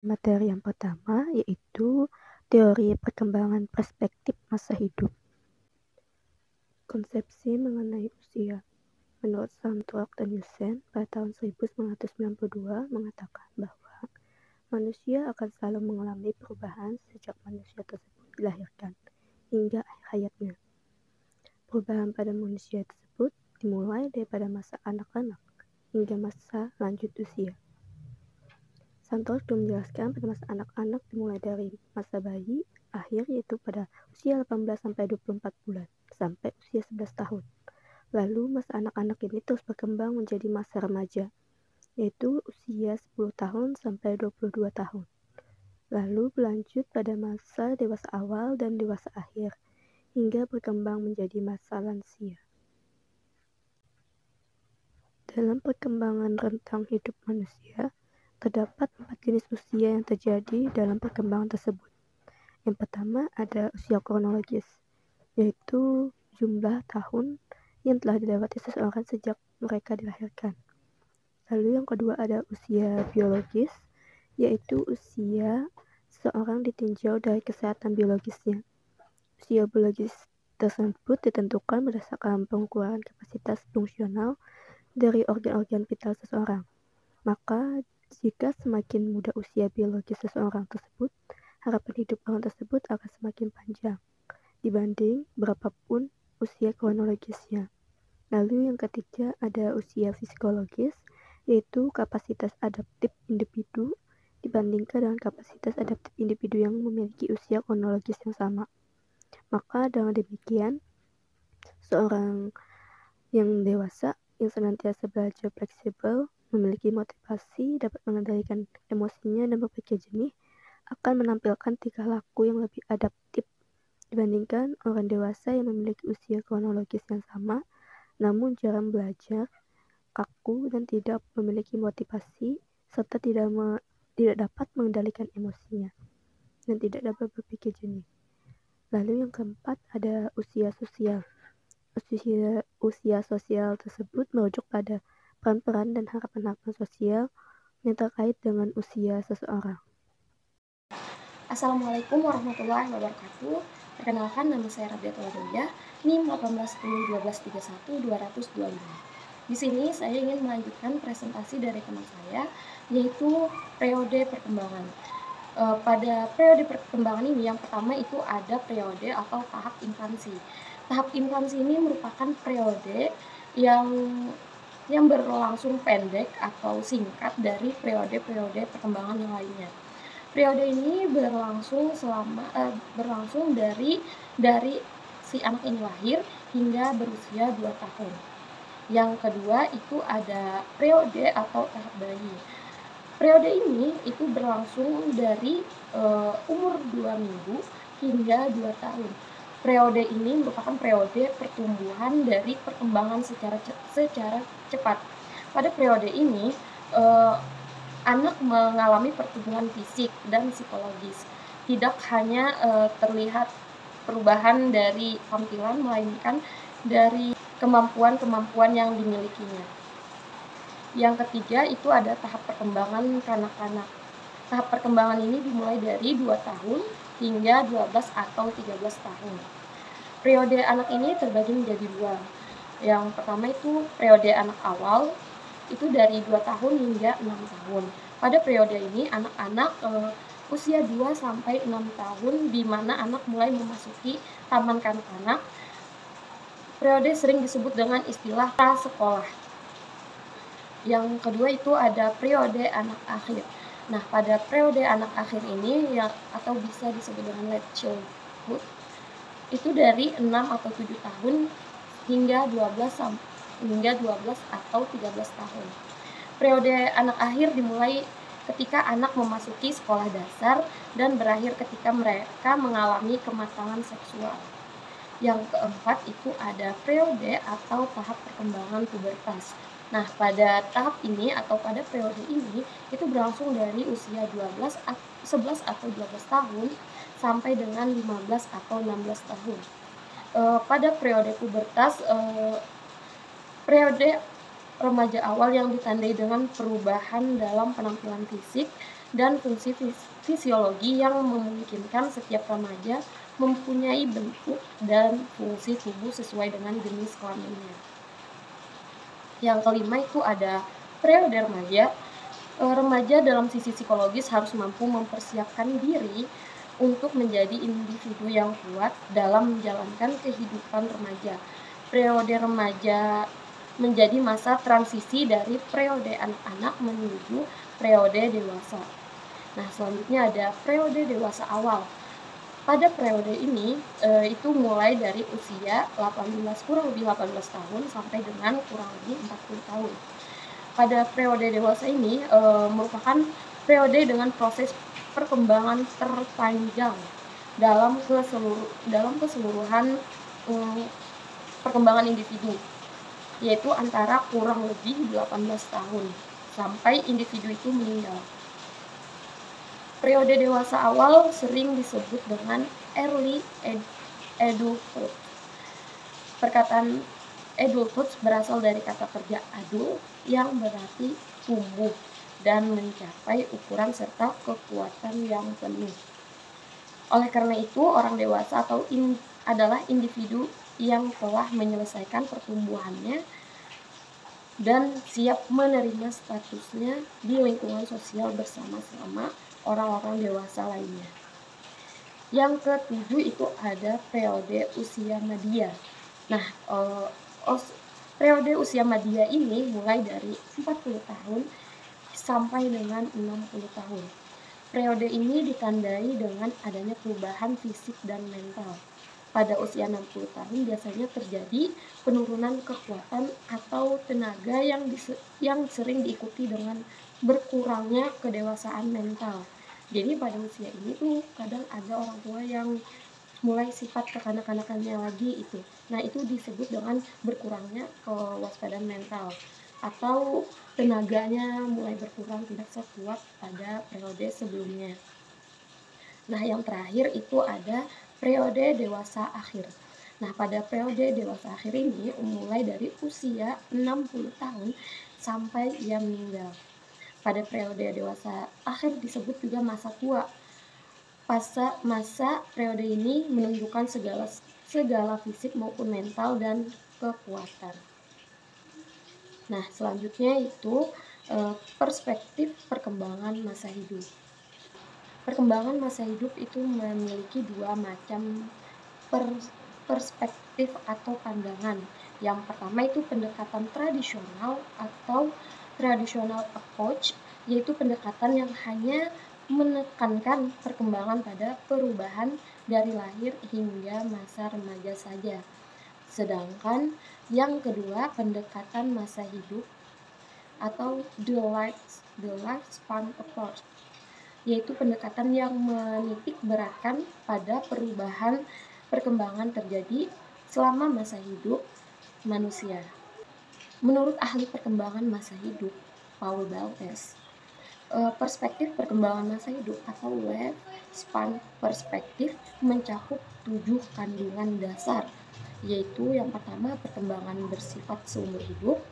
Materi yang pertama yaitu teori perkembangan perspektif masa hidup. Konsepsi mengenai usia. Menurut Samdrup dan Yusen pada tahun 1992 mengatakan bahwa manusia akan selalu mengalami perubahan sejak manusia tersebut dilahirkan hingga akhir hayatnya. Perubahan pada manusia tersebut dimulai daripada masa anak-anak hingga masa lanjut usia. Santos juga menjelaskan pada masa anak-anak dimulai dari masa bayi akhir yaitu pada usia 18-24 bulan sampai usia 11 tahun. Lalu masa anak-anak ini terus berkembang menjadi masa remaja yaitu usia 10 tahun sampai 22 tahun. Lalu berlanjut pada masa dewasa awal dan dewasa akhir hingga berkembang menjadi masa lansia. Dalam perkembangan rentang hidup manusia, terdapat 4 jenis usia yang terjadi dalam perkembangan tersebut. Yang pertama ada usia kronologis, yaitu jumlah tahun yang telah dilewati seseorang sejak mereka dilahirkan. Lalu yang kedua ada usia biologis, yaitu usia seseorang ditinjau dari kesehatan biologisnya. Usia biologis tersebut ditentukan berdasarkan pengukuran kapasitas fungsional dari organ-organ vital seseorang. Maka jika semakin muda usia biologis seseorang tersebut, harapan hidup orang tersebut akan semakin panjang dibanding berapapun usia kronologisnya. Lalu yang ketiga ada usia psikologis, yaitu kapasitas adaptif individu dibandingkan dengan kapasitas adaptif individu yang memiliki usia kronologis yang sama. Maka dengan demikian, seorang yang dewasa yang senantiasa belajar fleksibel, memiliki motivasi, dapat mengendalikan emosinya dan berpikir jernih, akan menampilkan tingkah laku yang lebih adaptif dibandingkan orang dewasa yang memiliki usia kronologis yang sama, namun jarang belajar, kaku dan tidak memiliki motivasi, serta tidak dapat mengendalikan emosinya dan tidak dapat berpikir jernih. Lalu yang keempat ada usia sosial. Usia sosial tersebut merujuk pada peran-peran dan harapan-harapan sosial yang terkait dengan usia seseorang. Assalamualaikum warahmatullahi wabarakatuh. Perkenalkan, nama saya Rabiatul Adawiyah, NIM 18101231-225. Di sini saya ingin melanjutkan presentasi dari teman saya, yaitu periode perkembangan. Pada periode perkembangan ini, yang pertama itu ada periode atau tahap infansi. Tahap infansi ini merupakan periode yang berlangsung pendek atau singkat dari periode-periode perkembangan yang lainnya. Periode ini berlangsung dari si anak ini lahir hingga berusia 2 tahun. Yang kedua itu ada periode atau tahap bayi. Periode ini itu berlangsung dari umur 2 minggu hingga 2 tahun. Periode ini merupakan periode pertumbuhan dari perkembangan secara cepat. Pada periode ini, anak mengalami pertumbuhan fisik dan psikologis. Tidak hanya terlihat perubahan dari tampilan, melainkan dari kemampuan-kemampuan yang dimilikinya. Yang ketiga itu ada tahap perkembangan kanak-kanak. Tahap perkembangan ini dimulai dari 2 tahun hingga 12 atau 13 tahun. Periode anak ini terbagi menjadi 2. Yang pertama itu periode anak awal, itu dari 2 tahun hingga 6 tahun. Pada periode ini anak-anak usia 2 sampai 6 tahun di mana anak mulai memasuki taman kanak-kanak. Periode sering disebut dengan istilah prasekolah. Yang kedua itu ada periode anak akhir. Nah, pada periode anak akhir ini atau bisa disebut dengan late childhood, itu dari 6 atau 7 tahun hingga 12 atau 13 tahun. Periode anak akhir dimulai ketika anak memasuki sekolah dasar dan berakhir ketika mereka mengalami kematangan seksual. Yang keempat itu ada periode atau tahap perkembangan pubertas. Nah, pada tahap ini atau pada periode ini itu berlangsung dari usia 11 atau 12 tahun sampai dengan 15 atau 16 tahun. Pada periode pubertas, periode remaja awal yang ditandai dengan perubahan dalam penampilan fisik dan fungsi fisiologi yang memungkinkan setiap remaja mempunyai bentuk dan fungsi tubuh sesuai dengan jenis kelaminnya. Yang kelima itu ada periode remaja. Remaja dalam sisi psikologis harus mampu mempersiapkan diri untuk menjadi individu yang kuat dalam menjalankan kehidupan remaja. Periode remaja menjadi masa transisi dari periode anak-anak menuju periode dewasa. Nah, selanjutnya ada periode dewasa awal. Pada periode ini itu mulai dari usia kurang lebih 18 tahun sampai dengan kurang lebih 40 tahun. Pada periode dewasa ini merupakan periode dengan proses perkembangan terpanjang dalam keseluruhan perkembangan individu, yaitu antara kurang lebih 18 tahun sampai individu itu meninggal. Periode dewasa awal sering disebut dengan early adulthood. Perkataan adulthood berasal dari kata kerja adult yang berarti tumbuh dan mencapai ukuran serta kekuatan yang penuh. Oleh karena itu, orang dewasa adalah individu yang telah menyelesaikan pertumbuhannya dan siap menerima statusnya di lingkungan sosial bersama-sama orang-orang dewasa lainnya. Yang ketujuh itu ada periode usia media. Nah, periode usia media ini mulai dari 40 tahun sampai dengan 60 tahun. Periode ini ditandai dengan adanya perubahan fisik dan mental. Pada usia 60 tahun biasanya terjadi penurunan kekuatan atau tenaga yang sering diikuti dengan berkurangnya kedewasaan mental. Jadi pada usia ini tuh kadang ada orang tua yang mulai sifat kekanak-kanakannya lagi itu. Nah, itu disebut dengan berkurangnya kewaspadaan mental atau tenaganya mulai berkurang, tidak sekuat pada periode sebelumnya. Nah, yang terakhir itu ada periode dewasa akhir. Nah, pada periode dewasa akhir ini mulai dari usia 60 tahun sampai ia meninggal. Pada periode dewasa akhir disebut juga masa tua. Masa periode ini menunjukkan segala fisik maupun mental dan kekuatan. Nah, selanjutnya itu perspektif perkembangan masa hidup. Perkembangan masa hidup itu memiliki dua macam perspektif atau pandangan. Yang pertama itu pendekatan tradisional atau traditional approach, yaitu pendekatan yang hanya menekankan perkembangan pada perubahan dari lahir hingga masa remaja saja. Sedangkan yang kedua pendekatan masa hidup atau the lifespan approach, yaitu pendekatan yang menitik beratkan pada perubahan perkembangan terjadi selama masa hidup manusia. Menurut ahli perkembangan masa hidup Paul Baltes, perspektif perkembangan masa hidup atau lifespan perspektif mencakup 7 kandungan dasar, yaitu yang pertama perkembangan bersifat seumur hidup,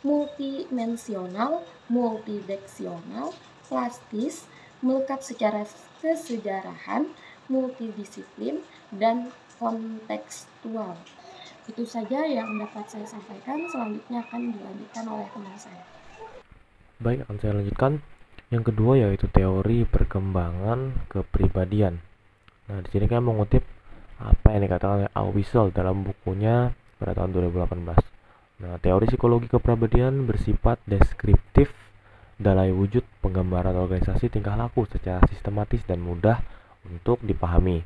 multidimensional, multideksional, plastis, melekat secara kesejarahan, multidisiplin, dan kontekstual. Itu saja yang dapat saya sampaikan. Selanjutnya akan dilanjutkan oleh teman saya. Baik, akan saya lanjutkan. Yang kedua yaitu teori perkembangan kepribadian. Nah, di sini kan mengutip apa yang dikatakan oleh Al Wiesel dalam bukunya pada tahun 2018. Nah, teori psikologi kepribadian bersifat deskriptif dalam wujud penggambaran organisasi tingkah laku secara sistematis dan mudah untuk dipahami.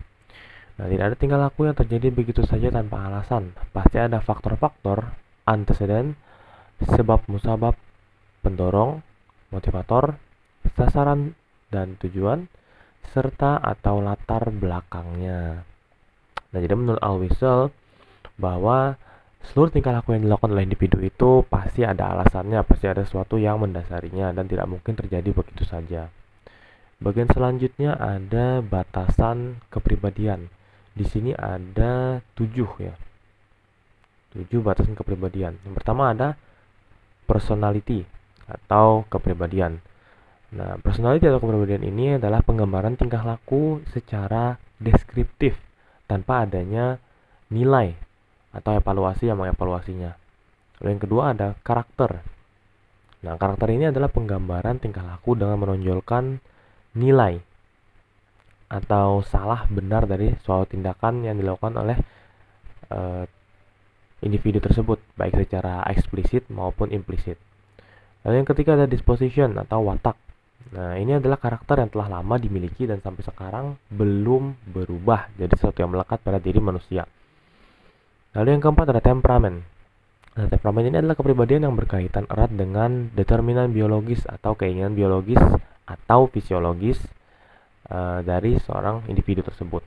Nah, tidak ada tingkah laku yang terjadi begitu saja tanpa alasan. Pasti ada faktor-faktor antecedent, sebab musabab, pendorong, motivator, sasaran dan tujuan, serta atau latar belakangnya. Nah, jadi menurut Al Wiesel bahwa seluruh tingkah laku yang dilakukan oleh individu itu pasti ada alasannya, pasti ada sesuatu yang mendasarinya dan tidak mungkin terjadi begitu saja. Bagian selanjutnya ada batasan kepribadian. Di sini ada 7 ya. 7 batasan kepribadian. Yang pertama ada personality atau kepribadian. Nah, personality atau kepribadian ini adalah penggambaran tingkah laku secara deskriptif tanpa adanya nilai atau evaluasi yang mengevaluasinya. Lalu yang kedua ada karakter. Nah, karakter ini adalah penggambaran tingkah laku dengan menonjolkan nilai atau salah benar dari suatu tindakan yang dilakukan oleh uh, individu tersebut, baik secara eksplisit maupun implisit. Lalu yang ketiga ada disposition atau watak. Nah, ini adalah karakter yang telah lama dimiliki dan sampai sekarang belum berubah jadi sesuatu yang melekat pada diri manusia. Lalu yang keempat ada temperamen. Nah, temperamen ini adalah kepribadian yang berkaitan erat dengan determinan biologis atau keinginan biologis atau fisiologis dari seorang individu tersebut.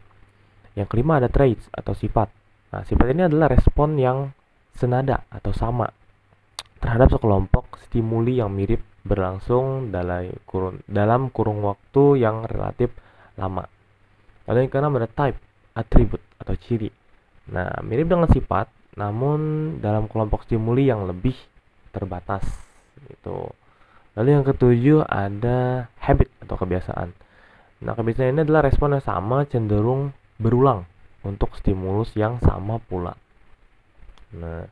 Yang kelima ada traits atau sifat. Nah, sifat ini adalah respon yang senada atau sama terhadap sekelompok stimuli yang mirip berlangsung dalam kurung waktu yang relatif lama. Lalu yang keenam ada type, atribut atau ciri. Nah, mirip dengan sifat, namun dalam kelompok stimuli yang lebih terbatas. Gitu. Lalu yang ketujuh ada habit atau kebiasaan. Nah, kebiasaan ini adalah respon yang sama cenderung berulang untuk stimulus yang sama pula. Nah,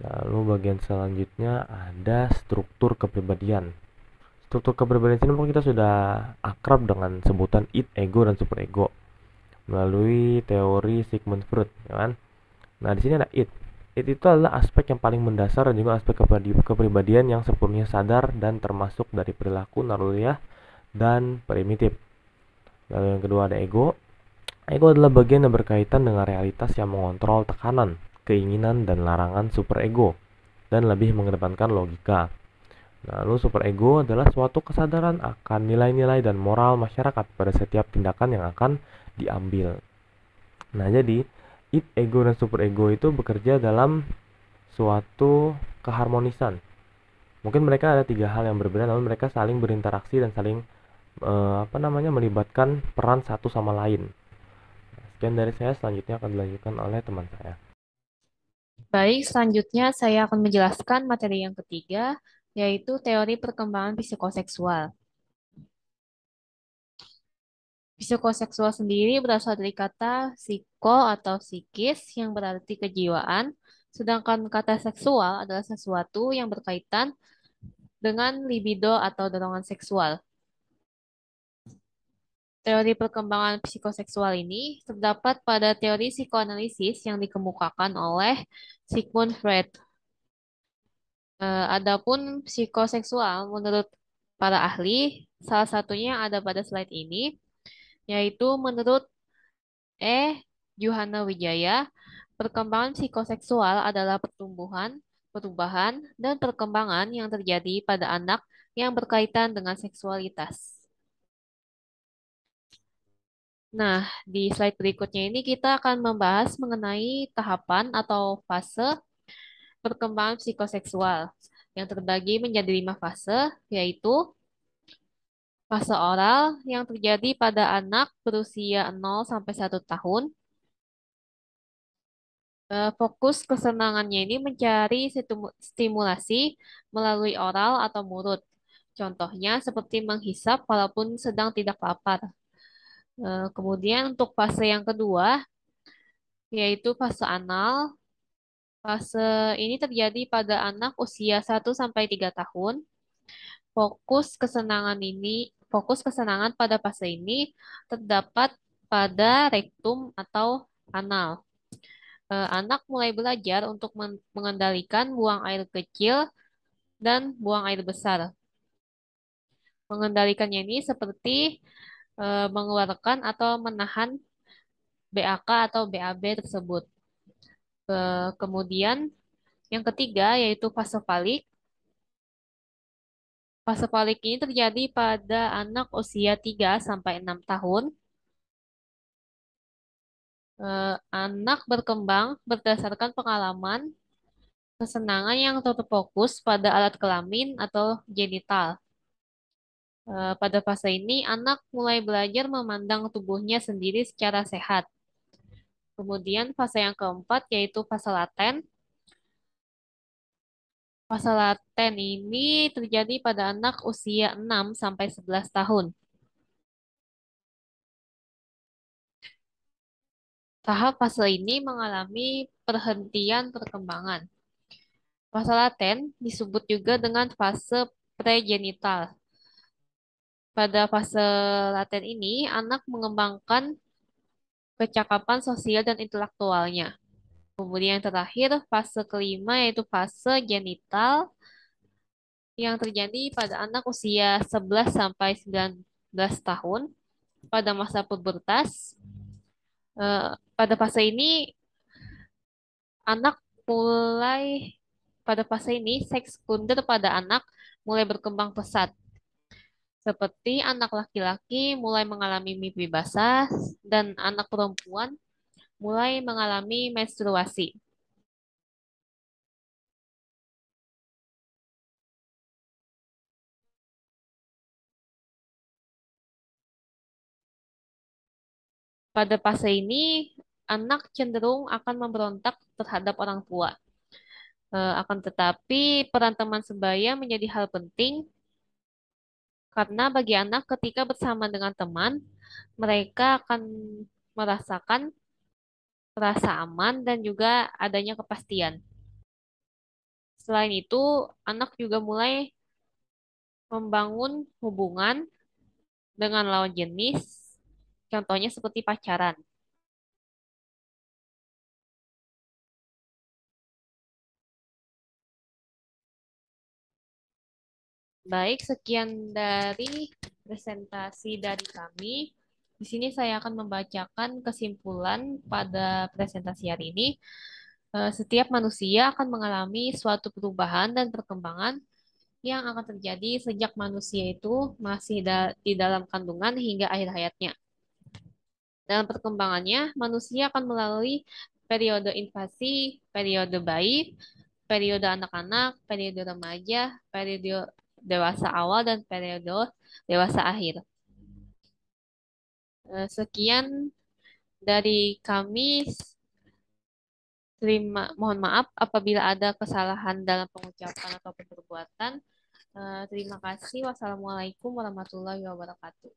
lalu bagian selanjutnya ada struktur kepribadian. Struktur kepribadian ini mungkin kita sudah akrab dengan sebutan id, ego, dan superego melalui teori Sigmund Freud, ya kan? Nah, di sini ada id. Id itu adalah aspek yang paling mendasar dan juga aspek kepribadian yang sepenuhnya sadar dan termasuk dari perilaku naluriah dan primitif. Lalu yang kedua ada ego. Ego adalah bagian yang berkaitan dengan realitas yang mengontrol tekanan, keinginan, dan larangan superego, dan lebih mengedepankan logika. Lalu superego adalah suatu kesadaran akan nilai-nilai dan moral masyarakat pada setiap tindakan yang akan diambil. Nah, jadi id, ego, dan superego itu bekerja dalam suatu keharmonisan. Mungkin mereka ada tiga hal yang berbeda, namun mereka saling berinteraksi dan saling melibatkan peran satu sama lain. Sekian dari saya, selanjutnya akan dilanjutkan oleh teman saya. Baik, selanjutnya saya akan menjelaskan materi yang ketiga, yaitu teori perkembangan psikoseksual. Psikoseksual sendiri berasal dari kata psiko atau psikis yang berarti kejiwaan, sedangkan kata seksual adalah sesuatu yang berkaitan dengan libido atau dorongan seksual. Teori perkembangan psikoseksual ini terdapat pada teori psikoanalisis yang dikemukakan oleh Sigmund Freud. Adapun psikoseksual menurut para ahli, salah satunya ada pada slide ini, yaitu menurut Yuhana Wijaya, perkembangan psikoseksual adalah pertumbuhan, perubahan, dan perkembangan yang terjadi pada anak yang berkaitan dengan seksualitas. Nah, di slide berikutnya ini kita akan membahas mengenai tahapan atau fase perkembangan psikoseksual yang terbagi menjadi 5 fase, yaitu fase oral yang terjadi pada anak berusia 0 sampai 1 tahun. Fokus kesenangannya ini mencari stimulasi melalui oral atau mulut. Contohnya seperti menghisap walaupun sedang tidak lapar. Kemudian untuk fase yang kedua, yaitu fase anal. Fase ini terjadi pada anak usia 1 sampai 3 tahun. Fokus kesenangan pada fase ini terdapat pada rektum atau anal. Anak mulai belajar untuk mengendalikan buang air kecil dan buang air besar. Mengendalikannya ini seperti mengeluarkan atau menahan BAK atau BAB tersebut. Kemudian yang ketiga yaitu fase falik. Fase falik ini terjadi pada anak usia 3 sampai 6 tahun. Anak berkembang berdasarkan pengalaman kesenangan yang terfokus pada alat kelamin atau genital. Pada fase ini, anak mulai belajar memandang tubuhnya sendiri secara sehat. Kemudian fase yang keempat yaitu fase laten. Fase laten ini terjadi pada anak usia 6 sampai 11 tahun. Tahap fase ini mengalami perhentian perkembangan. Fase laten disebut juga dengan fase pregenital. Pada fase laten ini, anak mengembangkan kecakapan sosial dan intelektualnya. Kemudian yang terakhir, fase kelima yaitu fase genital yang terjadi pada anak usia 11 sampai 19 tahun pada masa pubertas. Pada fase ini anak mulai pada fase ini seks sekunder pada anak mulai berkembang pesat. Seperti anak laki-laki mulai mengalami mimpi basah dan anak perempuan mulai mengalami menstruasi. Pada fase ini, anak cenderung akan memberontak terhadap orang tua. Akan tetapi, peran teman sebaya menjadi hal penting karena bagi anak ketika bersama dengan teman, mereka akan merasakan rasa aman dan juga adanya kepastian. Selain itu, anak juga mulai membangun hubungan dengan lawan jenis, contohnya seperti pacaran. Baik, sekian dari presentasi dari kami. Di sini saya akan membacakan kesimpulan pada presentasi hari ini. Setiap manusia akan mengalami suatu perubahan dan perkembangan yang akan terjadi sejak manusia itu masih di dalam kandungan hingga akhir hayatnya. Dalam perkembangannya, manusia akan melalui periode invasi, periode bayi, periode anak-anak, periode remaja, periode dewasa awal, dan periode dewasa akhir. Sekian dari kami. Mohon maaf apabila ada kesalahan dalam pengucapan atau perbuatan. Terima kasih. Wassalamualaikum warahmatullahi wabarakatuh.